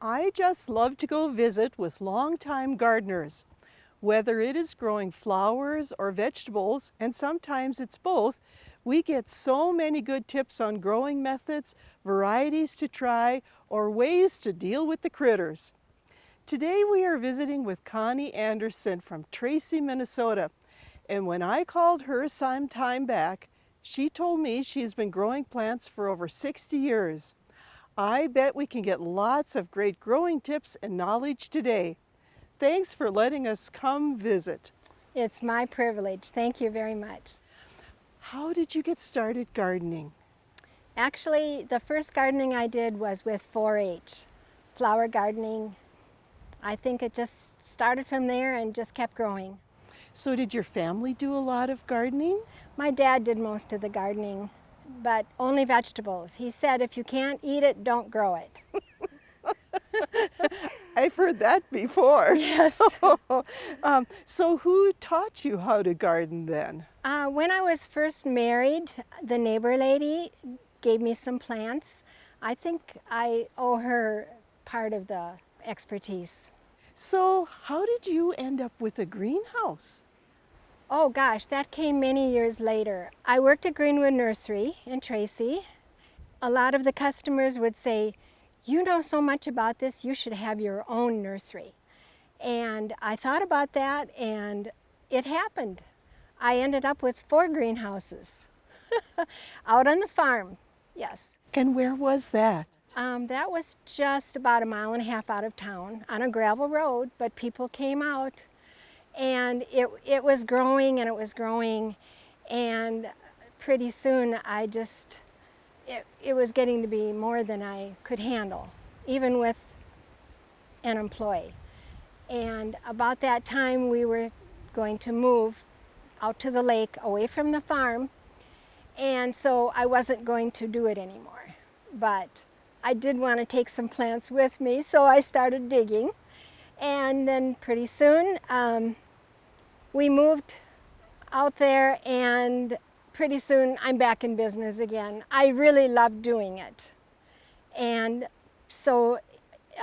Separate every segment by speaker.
Speaker 1: I just love to go visit with longtime gardeners. Whether it is growing flowers or vegetables, and sometimes it's both, we get so many good tips on growing methods, varieties to try, or ways to deal with the critters. Today we are visiting with Connie Anderson from Tracy, Minnesota. And when I called her some time back, she told me she's been growing plants for over 60 years. I bet we can get lots of great growing tips and knowledge today. Thanks for letting us come visit.
Speaker 2: It's my privilege. Thank you very much.
Speaker 1: How did you get started gardening?
Speaker 2: Actually, the first gardening I did was with 4-H, flower gardening. I think it just started from there and just kept growing.
Speaker 1: So did your family do a lot of gardening?
Speaker 2: My dad did most of the gardening, but only vegetables. He said if you can't eat it, don't grow it.
Speaker 1: I've heard that before.
Speaker 2: Yes.
Speaker 1: So who taught you how to garden then?
Speaker 2: When I was first married, the neighbor lady gave me some plants. I think I owe her part of the expertise.
Speaker 1: So how did you end up with a greenhouse?
Speaker 2: Oh gosh, that came many years later. I worked at Greenwood Nursery in Tracy. A lot of the customers would say, you know so much about this, you should have your own nursery. And I thought about that and it happened. I ended up with 4 greenhouses out on the farm, yes.
Speaker 1: And where was that?
Speaker 2: That was just about 1.5 miles out of town on a gravel road, but people came out and it was growing and it was growing, and pretty soon it was getting to be more than I could handle, even with an employee. And about that time we were going to move out to the lake away from the farm, and so I wasn't going to do it anymore. But I did want to take some plants with me, so I started digging, and then pretty soon we moved out there, and pretty soon I'm back in business again. I really love doing it. And so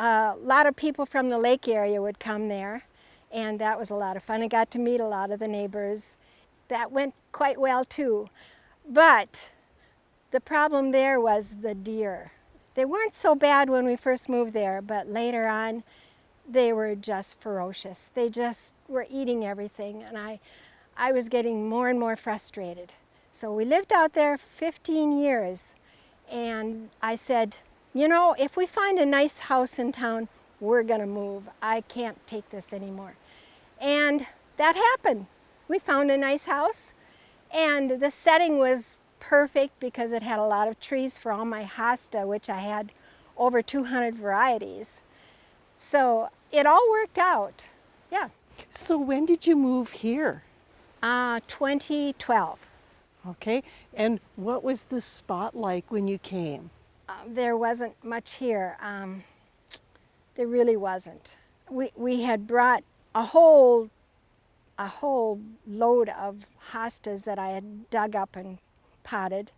Speaker 2: a lot of people from the lake area would come there, and that was a lot of fun. I got to meet a lot of the neighbors. That went quite well too. But the problem there was the deer. They weren't so bad when we first moved there, but later on they were just ferocious. They just were eating everything, and I was getting more and more frustrated. So we lived out there 15 years, and I said, you know, if we find a nice house in town, we're gonna move. I can't take this anymore. And that happened. We found a nice house, and the setting was perfect because it had a lot of trees for all my hosta, which I had over 200 varieties. So it all worked out, yeah.
Speaker 1: So when did you move here?
Speaker 2: 2012.
Speaker 1: Okay, and what was the spot like when you came?
Speaker 2: There wasn't much here. There really wasn't. We had brought a whole load of hostas that I had dug up and potted,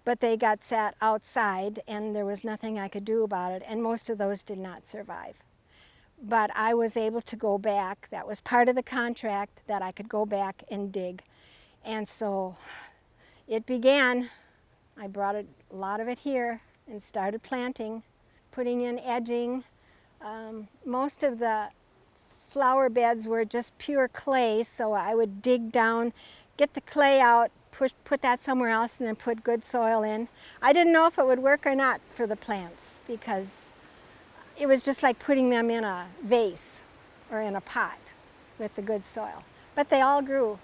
Speaker 2: but they got sat outside and there was nothing I could do about it, and most of those did not survive. But I was able to go back. That was part of the contract, that I could go back and dig. And so it began. I brought a lot of it here and started planting, putting in edging. Most of the flower beds were just pure clay, so I would dig down, get the clay out, put that somewhere else, and then put good soil in. I didn't know if it would work or not for the plants because it was just like putting them in a vase or in a pot with the good soil. But they all grew.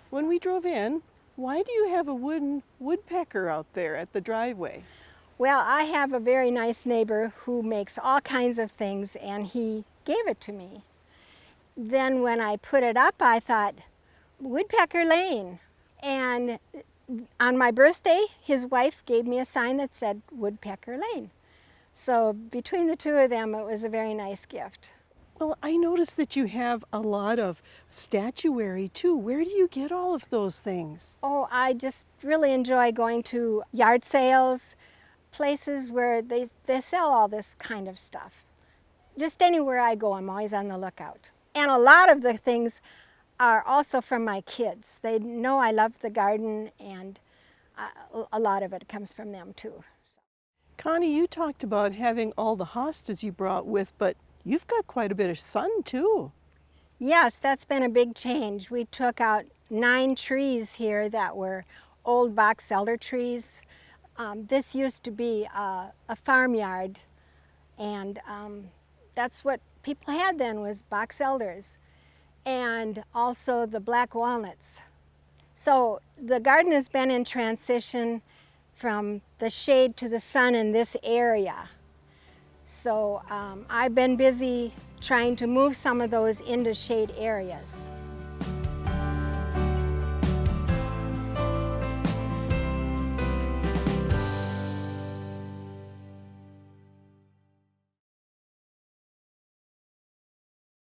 Speaker 1: When we drove in, why do you have a wooden woodpecker out there at the driveway?
Speaker 2: Well, I have a very nice neighbor who makes all kinds of things, and he gave it to me. Then when I put it up, I thought, Woodpecker Lane. And on my birthday, his wife gave me a sign that said Woodpecker Lane. So between the two of them, it was a very nice gift.
Speaker 1: Well, I noticed that you have a lot of statuary too. Where do you get all of those things?
Speaker 2: Oh, I just really enjoy going to yard sales, places where they sell all this kind of stuff. just anywhere I go, I'm always on the lookout. And a lot of the things are also from my kids. They know I love the garden, and a lot of it comes from them too.
Speaker 1: Connie, you talked about having all the hostas you brought with, but you've got quite a bit of sun too.
Speaker 2: Yes, that's been a big change. We took out 9 trees here that were old box elder trees. This used to be a farmyard, and that's what people had then, was box elders, and also the black walnuts. So the garden has been in transition from the shade to the sun in this area. So I've been busy trying to move some of those into shade areas.